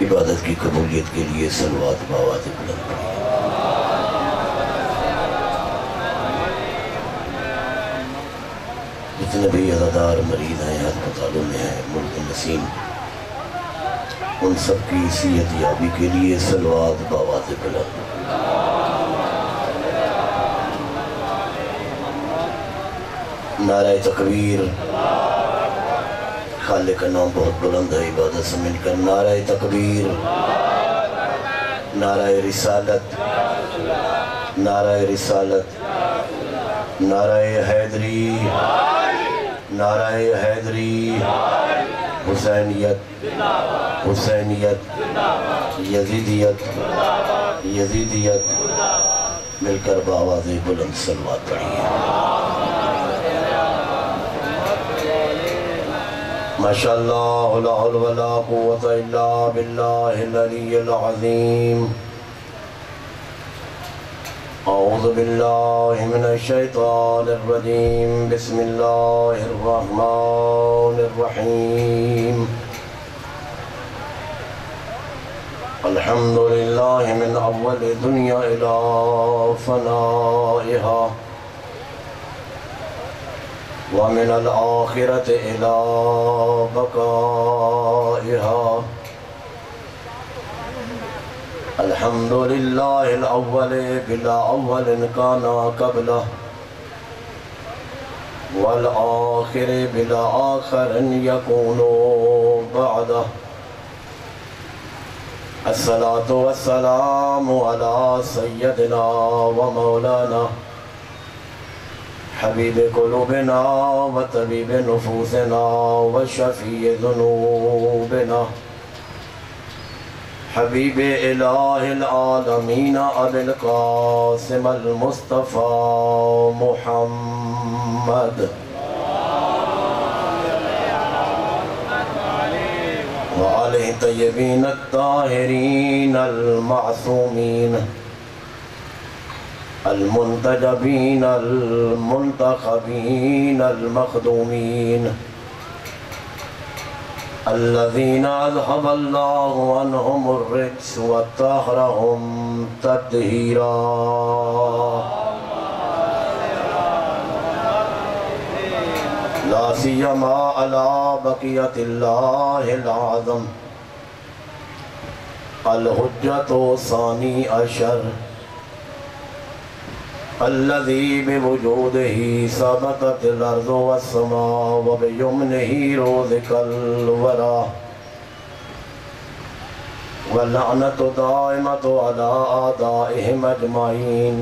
عبادت کی قبولیت کے لیے صلوات بآواز بلند پڑھیں۔ جتنے بھی عزادار مریض ہیں، ہسپتالوں میں ہیں، ملک نسیم، ان سب کی صحت یابی کے لیے صلوات بآواز بلند۔ نعرہ تکبیر، خالق کا نام بہت بلند ہے، عبادت سے مل کر نعرہ تکبیر، نعرہ رسالت، نعرہ رسالت، نعرہ حیدری، نعرہ حیدری، حسینیت، حسینیت، یزیدیت، یزیدیت، مل کر بآواز بلند صلوات پڑھیے۔ ماشاءاللہ لا حول ولا قوة الا باللہ العلی العظیم۔ اعوذ باللہ من الشیطان الرجیم، بسم اللہ الرحمن الرحیم۔ الحمدللہ من اول دنیا الى فنائها، ومن الآخرة إلى بقائها۔ الحمد لله الأول بلا أول كان قبله، والآخر بلا آخر يكون بعده۔ الصلاة والسلام على سيدنا ومولانا حبیب قلوبنا وطبیب نفوسنا وشفیع ذنوبنا، حبیب الہ العالمین ابی القاسم المصطفى محمد، وآلہ طیبین الطاہرین المعصومین المنتجبین المنتخبین المخدومین، الذین اذهب اللہ عنہم الرجس وطہرہم تطہیرا۔ لا سیما علی بقیت اللہ العظم الحجۃ ثانی عشر، الذي بوجوده ثبتت الأرض والسماء وبيمنه رزق الورى، واللعنة دائمة على أعدائهم أجمعين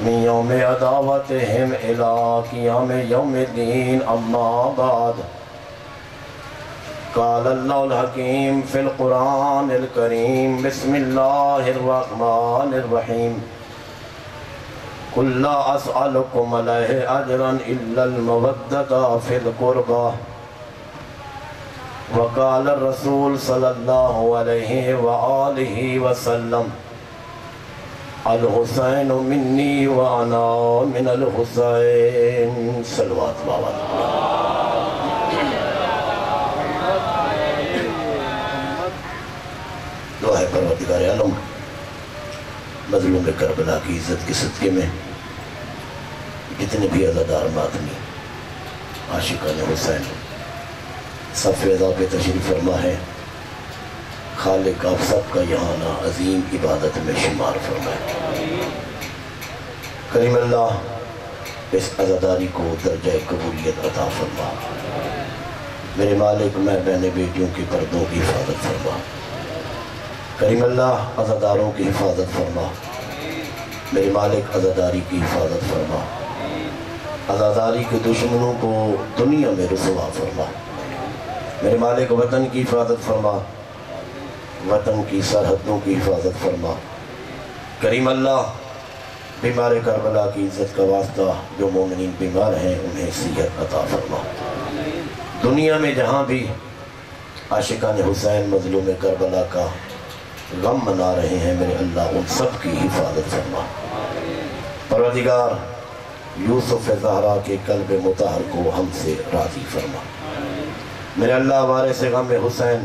من يوم عداوتهم إلى قيام يوم الدين، أما بعد، قال الله الحكيم في القرآن الكريم، بسم الله الرحمن الرحيم، قل لا أسألكم عليه أجرا إلا المودة في القربى، وقال الرسول صلى الله عليه وآله وسلم، الحسين مني وأنا من الحسين۔ صلوات بابا۔ دعا ہے پروردگار عالم، مظلوم کربلا کی عزت کے صدقے میں جتنے بھی عزادار ماتمی عاشقان حسین صف عزا پہ تشریف فرما ہے، خالق آپ سب کا یہاں نا عظیم عبادت میں شمار فرمائے۔ کریم اللہ اس عزاداری کو درجہ قبولیت عطا فرما۔ میرے مالک میں بہن بیٹیوں کے پردوں کی حفاظت فرما۔ کریم اللہ عزاداروں کی حفاظت فرما۔ میرے مالک عزاداری کی حفاظت فرما۔ عزاداری کے دشمنوں کو دنیا میں رسوا فرما۔ میرے مالک وطن کی حفاظت فرما، وطن کی سرحدوں کی حفاظت فرما۔ کریم اللہ بیمار کربلا کی عزت کا واسطہ جو مومنین بیمار ہیں انہیں صحت عطا فرما۔ دنیا میں جہاں بھی عاشقان حسین مظلوم کربلا کا غم منا رہے ہیں، میرے اللہ ان سب کی حفاظت فرما۔ پروردگار یوسف زہرا کے قلب مطہر کو ہم سے راضی فرما۔ میرے اللہ وارث غم حسین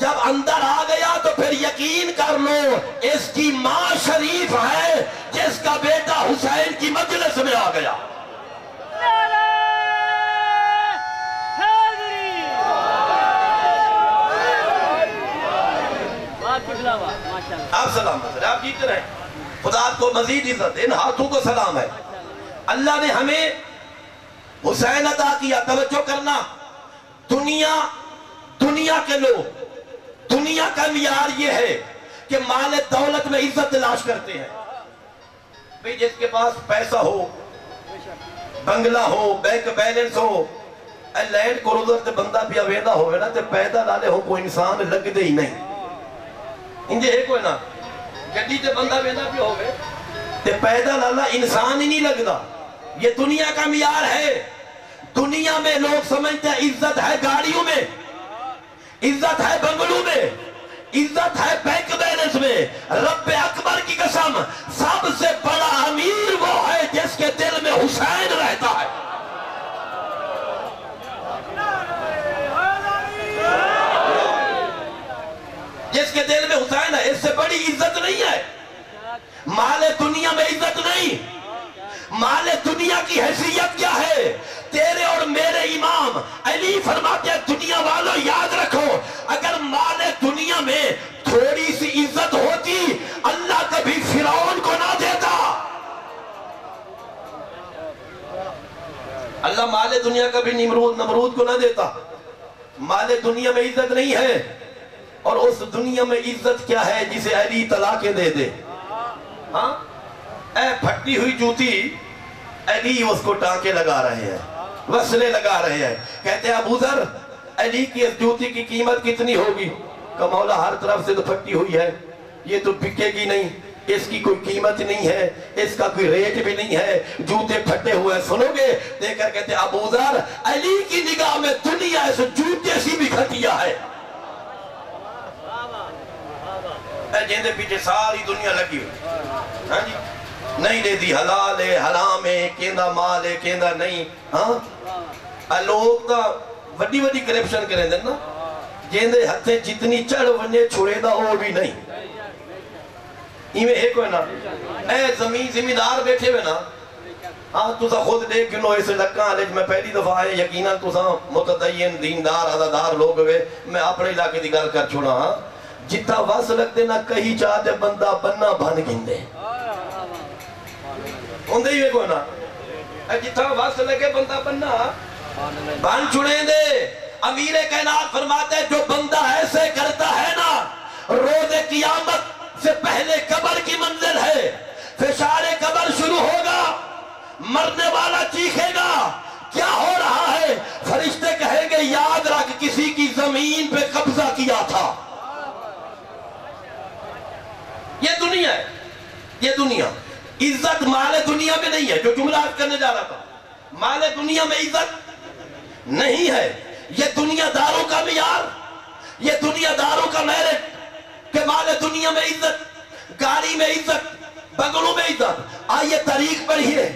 جب اندر آ گیا تو پھر یقین کر لو اس کی ماں شریف ہے جس کا بیٹا حسین کی مجلس میں آ گیا. آپ سلامت رہے، آپ جیتے رہے. خدا کو مزید عزت، ان ہاتھوں کو سلام ہے. اللہ نے ہمیں حسین عطا کیا. توجہ کرنا، دنیا کے لوگ، دنیا کا معیار یہ ہے کہ مال دولت میں عزت تلاش کرتے ہیں. بھئی جس کے پاس پیسہ ہو، بنگلہ ہو، بینک بیلنس ہو، لینڈ کروزر تے بندہ بھی اویدہ ہوئے نا تے پیدا لالے ہو کوئی انسان لگ دے ہی نہیں. انجھے ہے کوئی نا گڈی تے بندہ ویندہ بھی ہوئے تے پیدا لالا انسان ہی نہیں لگدا. یہ دنیا کا معیار ہے. دنیا میں لوگ سمجھتے ہیں عزت ہے گاڑیوں میں، عزت ہے بنگلوں میں، عزت ہے بینک بیلنس میں. رب اکبر کی قسم، سب سے بڑا امیر وہ ہے جس کے دل میں حسین رہتا ہے. جس کے دل میں حسین ہے، اس سے بڑی عزت نہیں ہے. مال دنیا میں عزت نہیں. مال دنیا کی حیثیت کیا ہے؟ تیرے اور میرے امام علی فرماتے ہیں دنیا والوں یاد رکھو، اگر مال دنیا میں تھوڑی سی عزت ہوتی اللہ کبھی فرعون کو نہ دیتا. اللہ مال دنیا کبھی نمرود کو نہ دیتا. مال دنیا میں عزت نہیں ہے. اور اس دنیا میں عزت کیا ہے جسے علی طلاقیں دے دے. ہاں اے پھٹی ہوئی جوتی، علی اس کو ٹانکے لگا رہے ہیں، وصلے لگا رہے ہیں. کہتے ہیں ابو ذر علی کی اس جوتی کی قیمت کتنی ہوگی؟ کہ مولا ہر طرف سے تو پھٹی ہوئی ہے، یہ تو بکے گی نہیں، اس کی کوئی قیمت نہیں ہے، اس کا کوئی ریٹ بھی نہیں ہے، جوتے پھٹے ہوئے. سنو گے دیکھ کر کہتے ہیں ابو ذر علی کی نگاہ میں دنیا اس جوتے سی بھی گھٹیا ہے. جیندے پیچھے ساری دنیا لگی ہوئی، ہاں جی نہیں دے دی حلال ہے حرام ہے، کیندہ مال ہے کیندہ نہیں. ہاں لوگ تا وڈی وڈی کرپشن کریں دیں نا، جیندے ہتھیں جتنی چڑھ ونجے چھوڑے دا وہ بھی نہیں. ایمیں ایک ہوئے نا اے زمیندار بیٹھے ہوئے نا. ہاں تُسا خود دیکھ کنو اسے لکھاں علیج میں پہلی دفعہ آئے یقیناً تُسا متدین دیندار عزادار لوگ ہوئے. میں اپنے علاقے دی گل کر چھوڑا. ہاں جتا واس لگتے نہ کہیں چاہتے بندہ بننا بن گندے ہوندے ہی کوئی نا جتا واس لگے بندہ بننا بن چھڑیں دے. امیر کائنات فرماتے ہیں جو بندہ ایسے کرتا ہے نا روز قیامت سے پہلے قبر کی منزل ہے. فشار قبر شروع ہوگا، مرنے والا چیخے گا کیا ہو رہا ہے؟ فرشتے کہیں گے یاد رکھ کسی کی زمین پہ قبضہ کیا تھا. یہ دنیا ہے، یہ دنیا. عزت مال دنیا میں نہیں ہے. جو جملہ آج کرنے جا رہا تھا، مال دنیا میں عزت نہیں ہے. یہ دنیا داروں کا معیار، یہ دنیا داروں کا میرٹ کہ مال دنیا میں عزت، گاڑی میں عزت، بنگلوں میں عزت. آئیے طریق پڑھیے،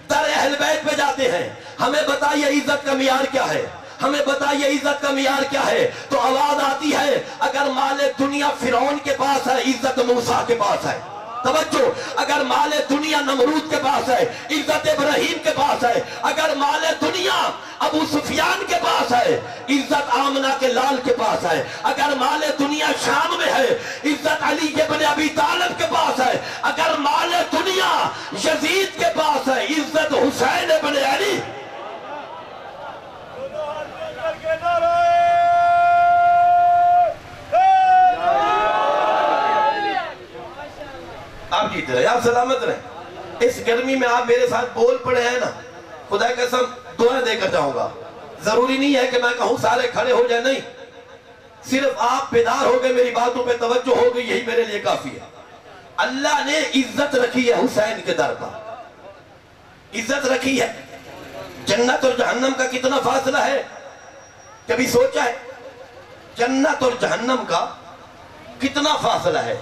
در اہل بیت پہ جاتے ہیں. ہمیں بتائیے عزت کا معیار کیا ہے، ہمیں بتائیے عزت کا معیار کیا ہے. تو آواز آتی ہے اگر مال دنیا فرعون کے پاس ہے عزت موسیٰ کے پاس ہے. توجہ، اگر مال دنیا نمرود کے پاس ہے عزت ابراہیم کے پاس ہے. اگر مال دنیا ابو سفیان کے پاس ہے عزت آمنہ کے لال کے پاس ہے. اگر مال دنیا شام میں ہے عزت علی ابن ابی طالب کے پاس ہے. اگر مال دنیا یزید کے پاس ہے عزت حسین ابن علی. آپ جیتے رہے، آپ سلامت رہے. اس گرمی میں آپ میرے ساتھ بول پڑے ہیں نا، خدا کے قسم دعائیں دے کر جاؤں گا. ضروری نہیں ہے کہ میں کہوں سارے کھڑے ہو جائیں، نہیں، صرف آپ بیدار ہو گئے، میری باتوں پہ توجہ ہو گئی، یہی میرے لیے کافی ہے. اللہ نے عزت رکھی ہے حسین کے در پر، عزت رکھی ہے. جنت اور جہنم کا کتنا فاصلہ ہے کبھی سوچا ہے؟ جنت اور جہنم کا کتنا فاصلہ ہے؟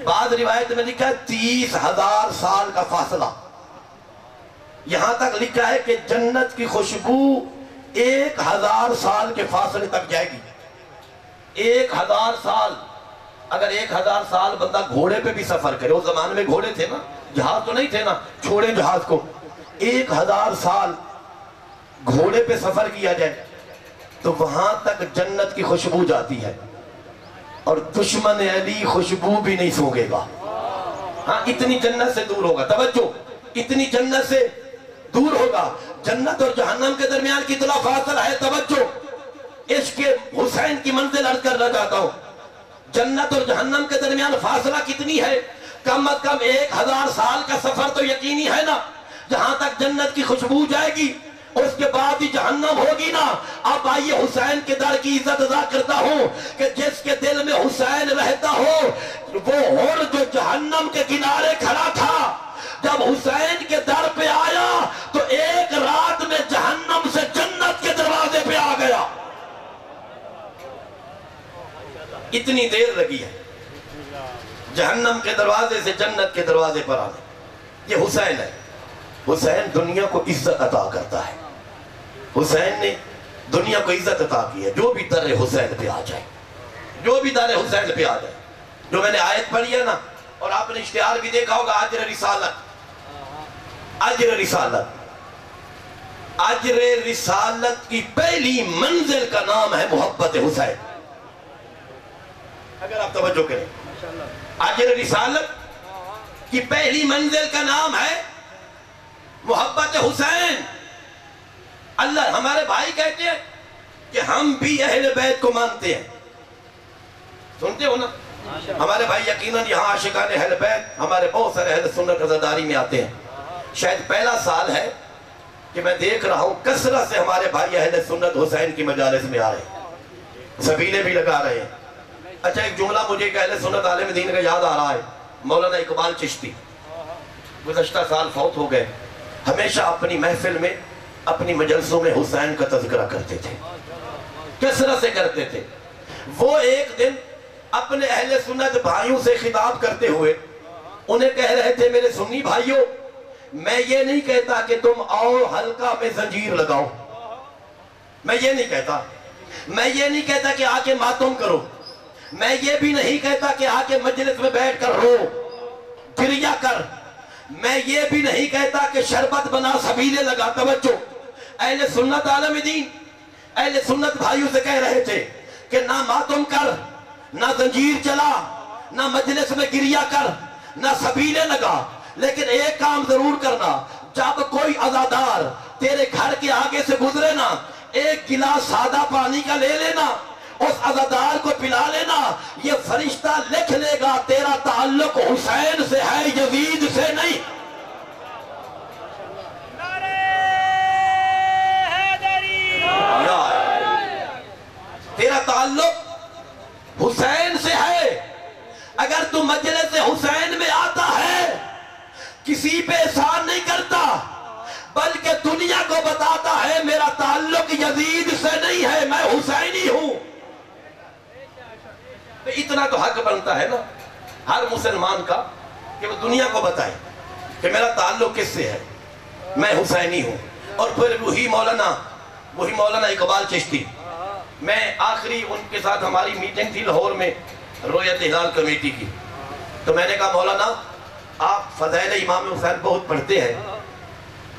بعض روایت میں لکھا ہے 30,000 سال کا فاصلہ. یہاں تک لکھا ہے کہ جنت کی خوشبو 1,000 سال کے فاصلے تک جائے گی. 1000 سال، اگر 1000 سال بندہ گھوڑے پہ بھی سفر کرے، اس زمانے میں گھوڑے تھے نا، جہاز تو نہیں تھے نا، چھوڑیں جہاز کو، 1000 سال گھوڑے پہ سفر کیا جائے تو وہاں تک جنت کی خوشبو جاتی ہے، اور دشمن علی خوشبو بھی نہیں سونگے گا۔ ہاں اتنی جنت سے دور ہوگا، توجہ، اتنی جنت سے دور ہوگا۔ جنت اور جہنم کے درمیان کتنا فاصلہ ہے، توجہ، عشق حسین کی منزل عرض کرنا چاہتا ہوں۔ جنت اور جہنم کے درمیان فاصلہ کتنی ہے؟ کم از کم 1000 سال کا سفر تو یقینی ہے نا، جہاں تک جنت کی خوشبو جائے گی اس کے بعد ہی جہنم ہوگی نا۔ اب آئیے حسین کے در کی عزت ادا کرتا ہوں کہ جس کے دل میں حسین رہتا ہو، وہ ہور جو جہنم کے کنارے کھڑا تھا، جب حسین کے در پہ آیا تو ایک رات میں جہنم سے جنت کے دروازے پہ آ گیا۔ اتنی دیر لگی ہے جہنم کے دروازے سے جنت کے دروازے پر آنے۔ یہ حسین ہے۔ حسین دنیا کو عزت عطا کرتا ہے۔ حسین نے دنیا کو عزت عطا کی ہے۔ جو بھی در حسین پہ آ جائے، جو بھی در حسین پہ آ جائے، جو میں نے آیت پڑھی ہے نا، اور آپ نے اشتہار بھی دیکھا ہوگا، اجر رسالت، اجر رسالت، اجر رسالت کی پہلی منزل کا نام ہے محبت حسین۔ اگر آپ توجہ کریں، اجر رسالت کی پہلی منزل کا نام ہے محبت حسین۔ اللہ ہمارے بھائی کہتے ہیں کہ ہم بھی اہل بیت کو مانتے ہیں، سنتے ہو نا؟ ہمارے بھائی یقیناً یہاں عاشقان اہل بیت، ہمارے بہت سارے اہل سنت عزاداری میں آتے ہیں۔ شاید پہلا سال ہے کہ میں دیکھ رہا ہوں کثرت سے ہمارے بھائی اہل سنت حسین کی مجالس میں آ رہے ہیں، سبیلے بھی لگا رہے ہیں۔ اچھا ایک جملہ مجھے ایک اہل سنت عالم دین کا یاد آ رہا ہے، مولانا اقبال چشتی، گزشتہ سال فوت ہو گئے، ہمیشہ اپنی محفل میں، اپنی مجلسوں میں حسین کا تذکرہ کرتے تھے، کثرت سے کرتے تھے۔ وہ ایک دن اپنے اہل سنت بھائیوں سے خطاب کرتے ہوئے انہیں کہہ رہے تھے، میرے سنی بھائیوں، میں یہ نہیں کہتا کہ تم آؤ حلقہ میں زنجیر لگاؤ، میں یہ نہیں کہتا، میں یہ نہیں کہتا کہ آ کے ماتم کرو، میں یہ بھی نہیں کہتا کہ آ کے مجلس میں بیٹھ کر رو، گریہ کر، میں یہ بھی نہیں کہتا کہ شربت بنا سبیلے لگا۔ توجہ، اہل سنت عالم دین اہل سنت بھائیوں سے کہہ رہے تھے کہ نہ ماتم کر، نہ زنجیر چلا، نہ مجلس میں گریہ کر، نہ سبیلے لگا، لیکن ایک کام ضرور کرنا، جب کوئی عزادار تیرے گھر کے آگے سے گزرے نا، ایک گلاس سادہ پانی کا لے لینا، اس عزادار کو پلا لینا، یہ فرشتہ لکھ لے گا تیرا تعلق حسین سے ہے، یزید سے نہیں۔ تیرا تعلق حسین سے ہے۔ اگر تو مجلس حسین میں آتا ہے، کسی پہ احسان نہیں کرتا، بلکہ دنیا کو بتاتا ہے میرا تعلق یزید سے نہیں ہے، میں حسینی ہوں، تو اتنا تو حق بنتا ہے نا ہر مسلمان کا کہ وہ دنیا کو بتائے کہ میرا تعلق کس سے ہے، میں حسینی ہوں۔ اور پھر وہی مولانا اقبال چشتی، میں آخری ان کے ساتھ ہماری میٹنگ تھی لاہور میں رویت ہلال کمیٹی کی، تو میں نے کہا مولانا آپ فضائل امام حسین بہت پڑھتے ہیں،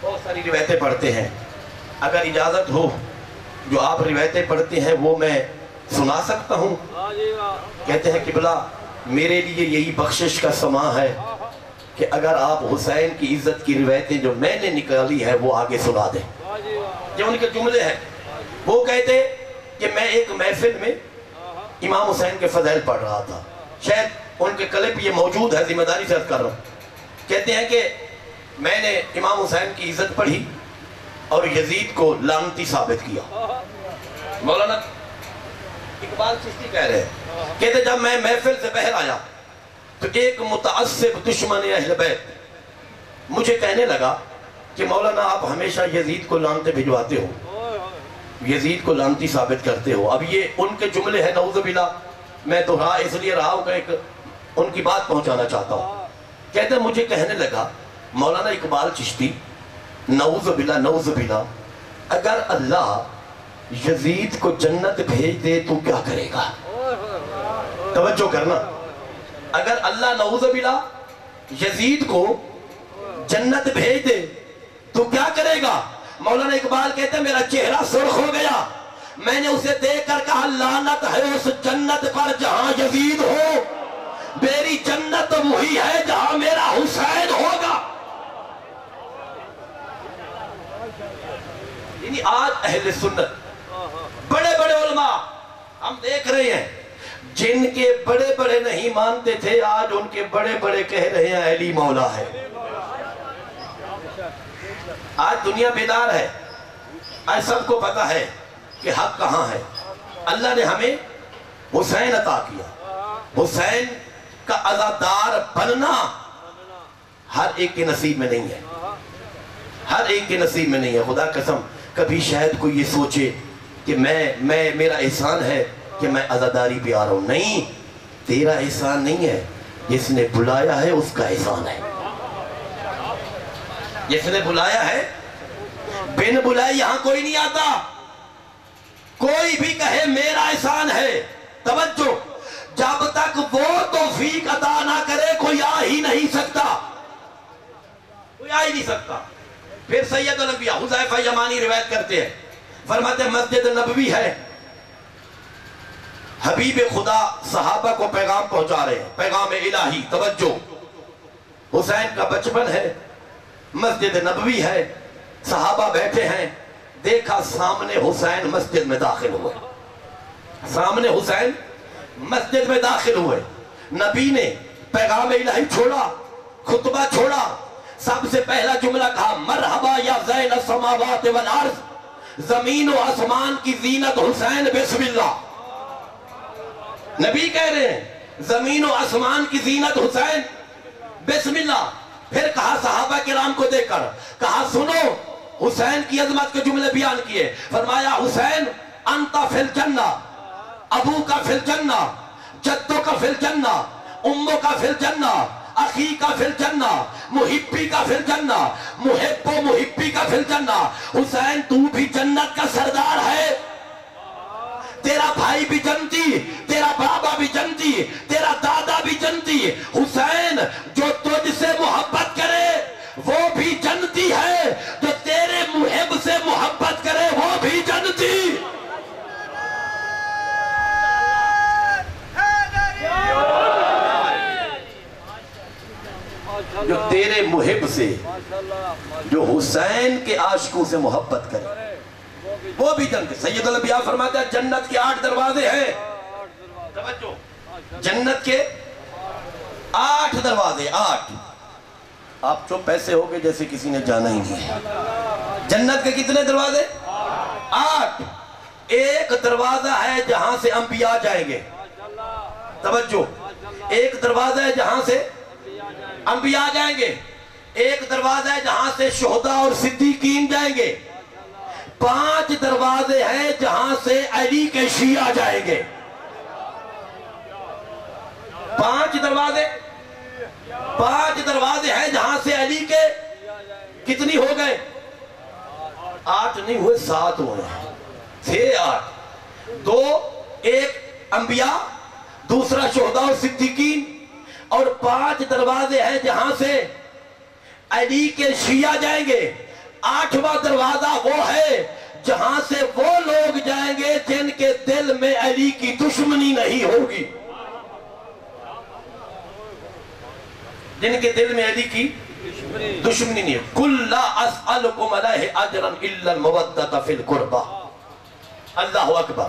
بہت ساری روایتیں پڑھتے ہیں، اگر اجازت ہو جو آپ روایتیں پڑھتے ہیں وہ میں سنا سکتا ہوں؟ کہتے ہیں قبلہ میرے لیے یہی بخشش کا سماں ہے کہ اگر آپ حسین کی عزت کی روایتیں جو میں نے نکالی ہے وہ آگے سنا دیں۔ یہ ان کے جملے ہیں۔ وہ کہتے کہ میں ایک محفل میں امام حسین کے فضائل پڑھ رہا تھا، شاید ان کے کلپ یہ موجود ہے، ذمہ داری سے عرض کر رہا ہوں۔ کہتے ہیں کہ میں نے امام حسین کی عزت پڑھی اور یزید کو لعنتی ثابت کیا۔ مولانا اقبال چشتی کہہ رہے ہیں، کہتے جب میں محفل سے باہر آیا تو ایک متعصب دشمن اہل بیت مجھے کہنے لگا کہ مولانا آپ ہمیشہ یزید کو لعنتیں بھجواتے ہو، یزید کو لعنتی ثابت کرتے ہو۔ اب یہ ان کے جملے ہیں، نعوذ باللہ، میں تو اس لیے رہا ہوں کہ ایک ان کی بات پہنچانا چاہتا ہوں۔ کہتے ہیں مجھے کہنے لگا مولانا اقبال چشتی، نعوذ باللہ، اگر اللہ یزید کو جنت بھیج دے تو کیا کرے گا؟ توجہ کرنا، اگر اللہ نعوذ باللہ یزید کو جنت بھیج دے تو کیا کرے گا؟ مولانا اقبال کہتے ہیں میرا چہرہ سرخ ہو گیا، میں نے اسے دیکھ کر کہا لعنت ہے اس جنت پر جہاں یزید ہو، میری جنت وہی ہے جہاں میرا حسین ہوگا۔ یعنی آج اہل سنت بڑے بڑے علماء ہم دیکھ رہے ہیں، جن کے بڑے بڑے نہیں مانتے تھے آج ان کے بڑے بڑے کہہ رہے ہیں علی مولا ہے۔ آج دنیا بیدار ہے، آج سب کو پتا ہے کہ حق کہاں ہے۔ اللہ نے ہمیں حسین عطا کیا، حسین کا عزادار بننا ہر ایک کے نصیب میں نہیں ہے، ہر ایک کے نصیب میں نہیں ہے۔ خدا قسم کبھی شاید کوئی یہ سوچے کہ میرا احسان ہے کہ میں عزاداری پہ آ رہا ہوں، نہیں، تیرا احسان نہیں ہے، جس نے بلایا ہے اس کا احسان ہے، جس نے بلایا ہے، بن بلائے یہاں کوئی نہیں آتا۔ کوئی بھی کہے میرا احسان ہے، توجہ، جب تک وہ توفیق عطا نہ کرے کوئی آ ہی نہیں سکتا، کوئی آ ہی نہیں سکتا۔ پھر سید الانبیاء حذیفہ یمانی روایت کرتے ہیں، فرماتے ہیں مسجد نبوی ہے، حبیب خدا صحابہ کو پیغام پہنچا رہے ہیں، پیغام الہی، توجہ، حسین کا بچپن ہے، مسجد نبوی ہے، صحابہ بیٹھے ہیں، دیکھا سامنے حسین مسجد میں داخل ہوئے، سامنے حسین مسجد میں داخل ہوئے، نبی نے پیغام الہی چھوڑا، خطبہ چھوڑا، سب سے پہلا جملہ کہا مرحبا یا زین السماوات والارض، زمین و آسمان کی زینت حسین بسم اللہ۔ نبی کہہ رہے ہیں زمین و آسمان کی زینت حسین بسم اللہ۔ پھر کہا صحابہ کرام کو دیکھ کر، کہا سنو، حسین کی عظمت کے جملے بیان کیے، فرمایا حسین انتا فی الجنہ، ابو کا فی الجنہ، جدوں کا فی الجنہ، اموں کا فی الجنہ، اخی کا فی الجنہ، محبی کا فی الجنہ، محب و محبی کا فی الجنہ۔ حسین تو بھی جنت کا سردار ہے، تیرا بھائی بھی جنتی، تیرا بابا بھی جنتی، تیرا دادا بھی جنتی۔ حسین جو تجھ سے محبت کرے وہ بھی جنتی ہے، جو تیرے محب سے محبت کرے وہ بھی جنتی۔ جو تیرے محب سے، جو حسین کے عاشقوں سے محبت کرے وہ بھی جنت۔ سید الانبیاء فرماتے ہیں جنت کے 8 دروازے ہیں، توجہ، جنت کے 8 دروازے، 8۔ آپ چپ ایسے ہو گئے جیسے کسی نے جانا ہی نہیں ہے۔ جنت کے کتنے دروازے؟ 8۔ ایک دروازہ ہے جہاں سے انبیاء جائیں گے، توجہ، ایک دروازہ ہے جہاں سے انبیاء جائیں گے، ایک دروازہ ہے جہاں سے شہداء اور صدیقین جائیں گے، 5 دروازے ہیں جہاں سے علی کے شیعہ جائیں گے۔ 5 دروازے ہیں جہاں سے علی کے کتنی ہو گئے؟ 8 نہیں ہوئے، 7 ہوئے ہیں، 6 8، 2 ایک انبیاء، دوسرا شہداء اور صدیقین، اور 5 دروازے ہیں جہاں سے علی کے شیعہ جائیں گے۔ 8واں دروازہ وہ ہے جہاں سے وہ لوگ جائیں گے جن کے دل میں علی کی دشمنی نہیں ہوگی، جن کے دل میں علی کی دشمنی نہیں ہے۔ قُلْ لَا أَسْأَلُكُمْ عَلَيْهِ أَجْرًا إِلَّا الْمَوَدَّةَ فِي الْقُرْبَى۔ اللہ اکبر۔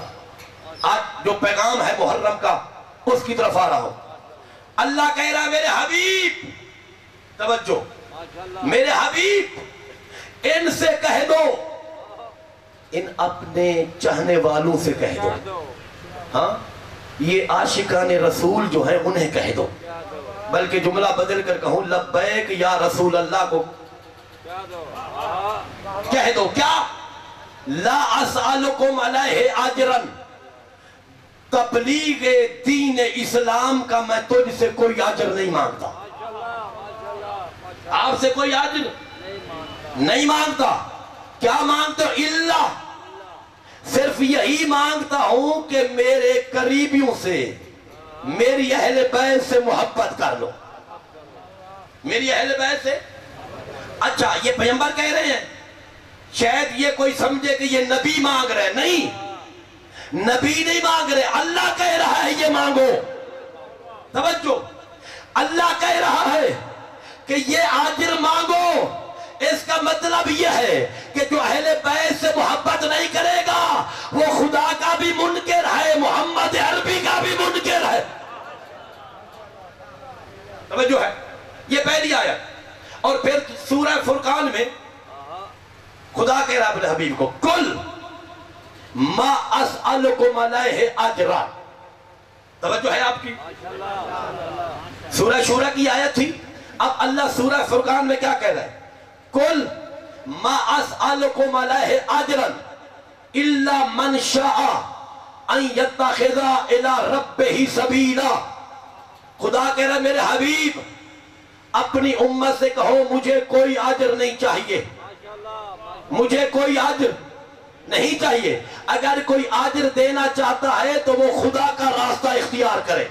آج جو پیغام ہے محرم کا اس کی طرف آ رہا ہوں۔ اللہ کہہ رہا میرے حبیب، توجہ، میرے حبیب ان سے کہہ دو، ان اپنے چاہنے والوں سے کہہ دو، ہاں یہ عاشقان رسول جو ہیں انہیں کہہ دو، بلکہ جملہ بدل کر کہوں لبیک یا رسول اللہ کو کہہ دو، کیا؟ لا اسألکم علیہ اجرن، تبلیغ دین اسلام کا میں تجھ سے کوئی اجر نہیں مانگتا، آپ سے کوئی اجر نہیں مانگتا۔ کیا مانگتا ہوں؟ اللہ، صرف یہی مانگتا ہوں کہ میرے قریبیوں سے میری اہل بیت سے محبت کر لو، میری اہل بیت سے۔ اچھا یہ پیغمبر کہہ رہے ہیں، شاید یہ کوئی سمجھے کہ یہ نبی مانگ رہے، نہیں، نبی نہیں مانگ رہے، اللہ کہہ رہا ہے یہ مانگو۔ توجہ، اللہ کہہ رہا ہے کہ یہ اجر مانگو۔ اس کا مطلب یہ ہے کہ جو اہل بیت سے محبت نہیں کرے گا وہ خدا کا بھی منکر ہے، محمد عربی کا بھی منکر ہے۔ توجہ ہے، یہ پہلی آیت۔ اور پھر سورہ فرقان میں خدا کہہ رہا اپنے حبیب کو، کل ما اسألکم علیہ اجرا۔ توجہ ہے آپ کی، سورہ شورہ کی آیت تھی، اب اللہ سورہ فرقان میں کیا کہہ رہا ہے؟ کل ما اسألکم علیہ اجرا الا من شاء ان یتخذ الی ربہ سبیلا۔ خدا کہہ رہا ہے میرے حبیب اپنی امت سے کہو مجھے کوئی اجر نہیں چاہیے، مجھے کوئی اجر نہیں چاہیے۔ اگر کوئی اجر دینا چاہتا ہے تو وہ خدا کا راستہ اختیار کرے۔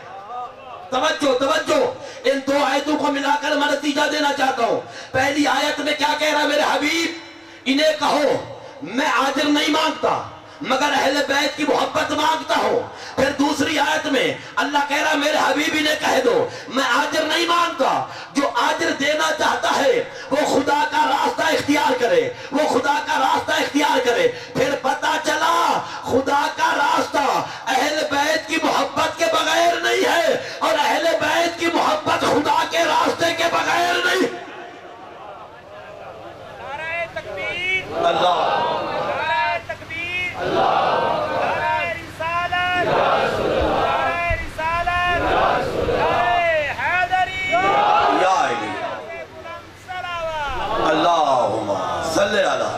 توجہ توجہ، ان دو آیتوں کو ملا کر میں نتیجہ دینا چاہتا ہوں۔ پہلی آیت میں کیا کہہ رہا ہے میرے حبیب؟ انہیں کہو میں اجر نہیں مانگتا مگر اہل بیت کی محبت مانگتا ہوں۔ پھر دوسری آیت میں اللہ کہہ رہا ہے میرے حبیب انہیں کہہ دو میں اجر نہیں مانگتا، جو اجر دینا چاہتا ہے وہ خدا کا راستہ اختیار کرے، وہ خدا کا راستہ اختیار کرے۔ پھر پتہ چلا خدا کا راستہ اہل بیت کی محبت کے بغیر نہیں ہے، اور اہل بیت کی محبت خدا کے راستے کے بغیر نہیں۔ نعرہ تکبیر، اللہ، نعرہ تکبیر، نعرہ رسالت، نعرہ رسالت، نعرہ حیدری، یا علی بلند صلوات۔ اللہم صلی علی۔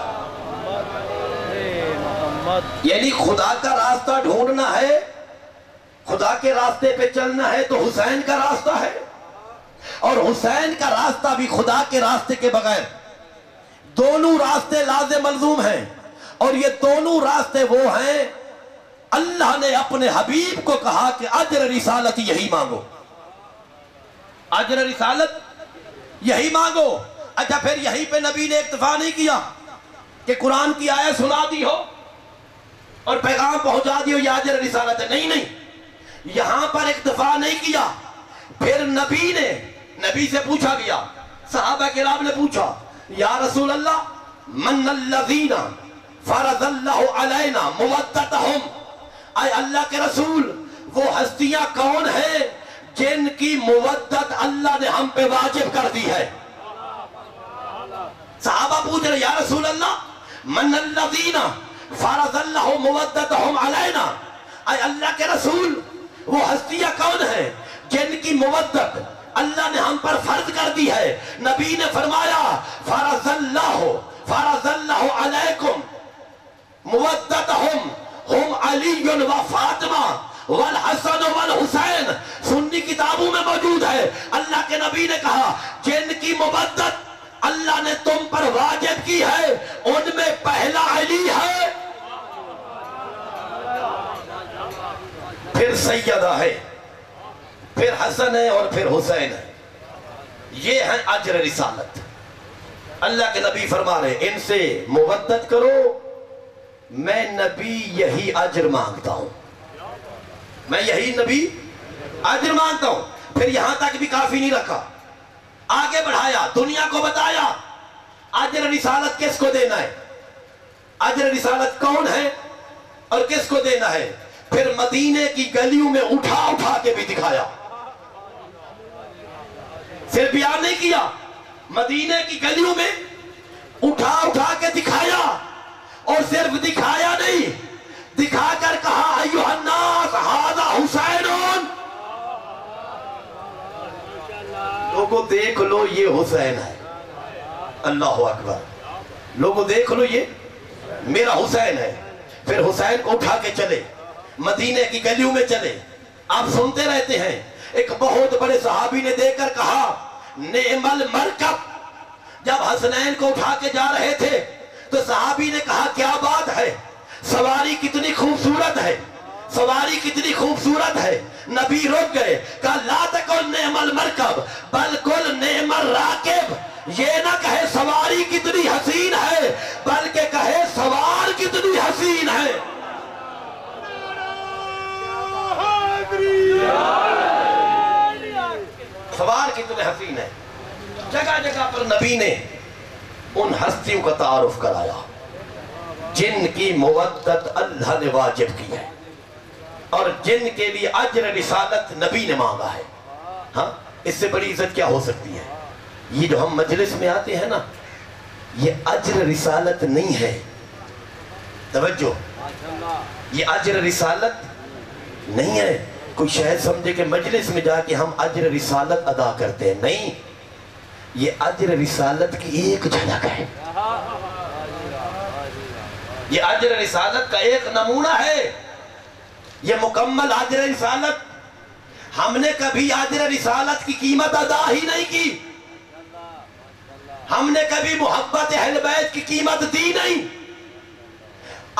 یعنی خدا کا راستہ ڈھونڈنا ہے، خدا کے راستے پہ چلنا ہے تو حسین کا راستہ ہے، اور حسین کا راستہ بھی خدا کے راستے کے بغیر۔ دونوں راستے لازم ملزوم ہیں، اور یہ دونوں راستے وہ ہیں اللہ نے اپنے حبیب کو کہا کہ اجر رسالت یہی مانگو، اجر رسالت یہی مانگو۔ اچھا پھر یہیں پہ نبی نے اکتفا نہیں کیا کہ قرآن کی آیت سنا دی ہو اور پیغام پہنچا دی ہو یہ اجر رسالت ہے، نہیں نہیں، یہاں پر اکتفا نہیں کیا۔ پھر نبی سے پوچھا گیا، صحابہ کرام نے پوچھا یا رسول اللہ من الذین فرض اللہ علینا مودتہم، اے اللہ کے رسول وہ ہستیاں کون ہیں جن کی مودت اللہ نے ہم پہ واجب کر دی ہے؟ صحابہ پوچھ رہے یا رسول اللہ من الذین فرض اللہ مودتہم علینا، اے اللہ کے رسول وہ ہستیاں کون ہیں جن کی مودت اللہ نے ہم پر فرض کر دی ہے؟ نبی نے فرمایا فرض اللہ علیکم مودتہم ہم علی و فاطمہ والحسن والحسین۔ سنی کتابوں میں موجود ہے، اللہ کے نبی نے کہا جن کی مودت اللہ نے تم پر واجب کی ہے ان میں پہلا علی ہے، پھر سیدہ ہے، پھر حسن ہے، اور پھر حسین ہے۔ یہ ہے اجر رسالت۔ اللہ کے نبی فرما رہے ان سے مودت کرو، میں نبی یہی اجر مانگتا ہوں، میں یہی نبی اجر مانگتا ہوں۔ پھر یہاں تک بھی کافی نہیں رکھا، آگے بڑھایا، دنیا کو بتایا اجر رسالت کس کو دینا ہے، اجر رسالت کون ہے اور کس کو دینا ہے۔ پھر مدینے کی گلیوں میں اٹھا اٹھا کے بھی دکھایا، صرف بیان نہیں کیا، مدینے کی گلیوں میں اٹھا اٹھا کے دکھایا، اور صرف دکھایا نہیں، دکھا کر کہا ایھا الناس ھذا حسین، لوگوں دیکھ لو یہ حسین ہے۔ اللہ اکبر، لوگوں دیکھ لو یہ میرا حسین ہے۔ پھر حسین کو اٹھا کے چلے، مدینے کی گلیوں میں چلے۔ آپ سنتے رہتے ہیں، ایک بہت بڑے صحابی نے دیکھ کر کہا نعم المرکب، جب حسنین کو اٹھا کے جا رہے تھے تو صحابی نے کہا کیا بات ہے، سواری کتنی خوبصورت ہے، سواری کتنی خوبصورت ہے. نبی رک گئے, کہا لا تقل نعم المرکب بل قل نعم الراکب. یہ نہ کہے سواری کتنی حسین ہے بلکہ کہے سوار کتنی حسین ہے. سوار کتنے حسین ہے. جگہ جگہ پر نبی نے ان ہستیوں کا تعارف کرایا جن کی مودت اللہ نے واجب کی ہے اور جن کے لیے اجر رسالت نبی نے مانگا ہے. ہاں, اس سے بڑی عزت کیا ہو سکتی ہے؟ یہ جو ہم مجلس میں آتے ہیں نا, یہ اجر رسالت نہیں ہے. توجہ, یہ اجر رسالت نہیں ہے. کوئی شاید سمجھے کہ مجلس میں جا کے ہم اجر رسالت ادا کرتے ہیں. نہیں, یہ اجر رسالت کی ایک جھلک ہے. یہ اجر رسالت کا ایک نمونہ ہے. یہ مکمل اجر رسالت, ہم نے کبھی اجر رسالت کی قیمت ادا ہی نہیں کی. ہم نے کبھی محبت اہل بیت کی قیمت دی نہیں.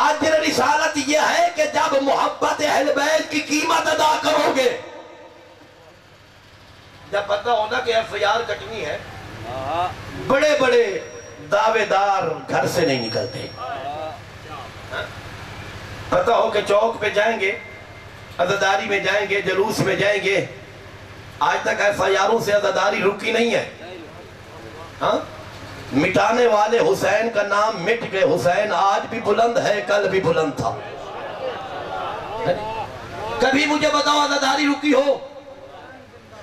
اجر رسالت یہ ہے کہ جب محبت اہل بیت کی قیمت ادا کرو گے, جب پتہ ہونا کہ FIR کٹنی ہے, بڑے بڑے دعوے دار گھر سے نہیں نکلتے. پتہ ہو کہ چوک پہ جائیں گے, عزاداری میں جائیں گے, جلوس میں جائیں گے, آج تک FIRوں سے عزاداری رکی نہیں ہے. ہاں, مٹانے والے حسین کا نام مٹ گئے. حسین آج بھی بلند ہے, کل بھی بلند تھا. کبھی مجھے بتاؤ عزاداری رکی ہو,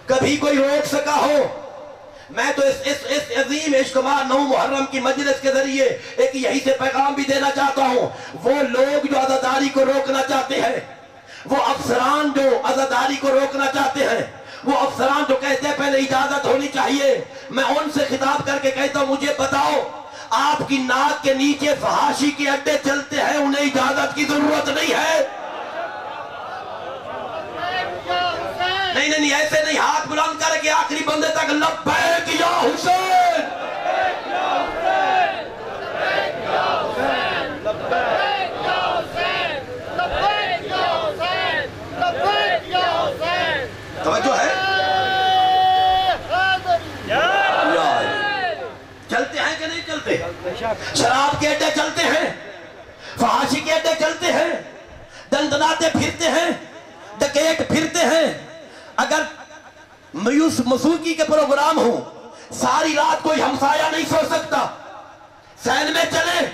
کبھی کوئی روک سکا ہو؟ میں تو اس عظیم اجتماع 9 محرم کی مجلس کے ذریعے ایک یہی سے پیغام بھی دینا چاہتا ہوں. وہ لوگ جو عزاداری کو روکنا چاہتے ہیں, وہ افسران جو عزاداری کو روکنا چاہتے ہیں, وہ افسران جو کہتے ہیں پہلے اجازت ہونی چاہیے, میں ان سے خطاب کر کے کہتا ہوں مجھے بتاؤ, آپ کی ناک کے نیچے فحاشی کے اڈے چلتے ہیں, انہیں اجازت کی ضرورت نہیں ہے. نہیں, ایسے نہیں, ہاتھ بلند کر کے آخری بندے تک لبیک یا حسین, توجہ ہے. چلتے ہیں کہ نہیں چلتے؟ شراب کے اڈے چلتے ہیں, فحاشی کے اڈے چلتے ہیں, دندناتے پھرتے ہیں, ڈکیٹ پھرتے ہیں. اگر موسیقی کے پروگرام ہوں, ساری رات کوئی ہمسایہ نہیں سو سکتا. سین میں چلے,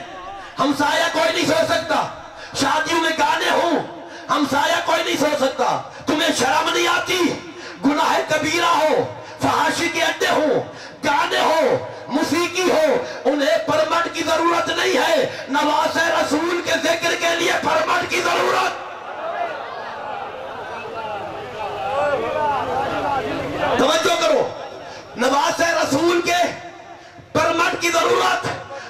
ہمسایہ کوئی نہیں سو سکتا. شادیوں میں گانے ہوں, ہمسایہ کوئی نہیں سو سکتا. تمہیں شرم نہیں آتی؟ گناہ کبیرہ ہو, فحاشی کے اڈے ہوں, گانے ہو, موسیقی ہو, انہیں پرمٹ کی ضرورت نہیں ہے. نواز رسول کے ذکر کے لیے پرمٹ کی ضرورت. توجہ کرو, نواز رسول کے پرمٹ کی ضرورت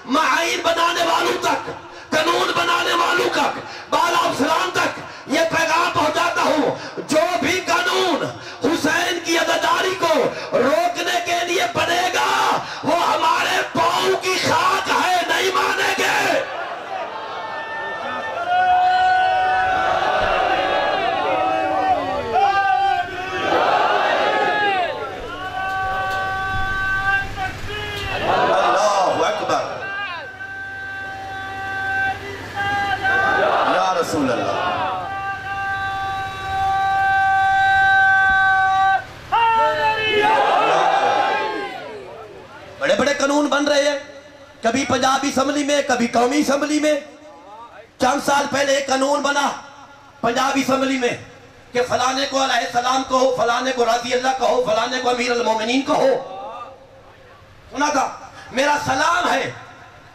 معائن بنانے والوں تک, قانون بنانے والوں تک, بالا افسران تک یہ پیغام پہنچاتا ہوں, جو بھی قانون حسین کی عزاداری کو روکنے کے لیے بنے گا وہ ہمارے پاؤں کی خاک ہے, نہیں مانیں گے. اللہ اکبر, یا رسول اللہ. بڑے بڑے قانون بن رہے ہیں, کبھی پنجابی اسمبلی میں, کبھی قومی اسمبلی میں. چند سال پہلے ایک قانون بنا پنجابی اسمبلی میں کہ فلانے کو علیہ السلام کہو, فلانے کو رضی اللہ کہو, فلانے کو امیر المومنین کہو. سنا تھا؟ میرا سلام ہے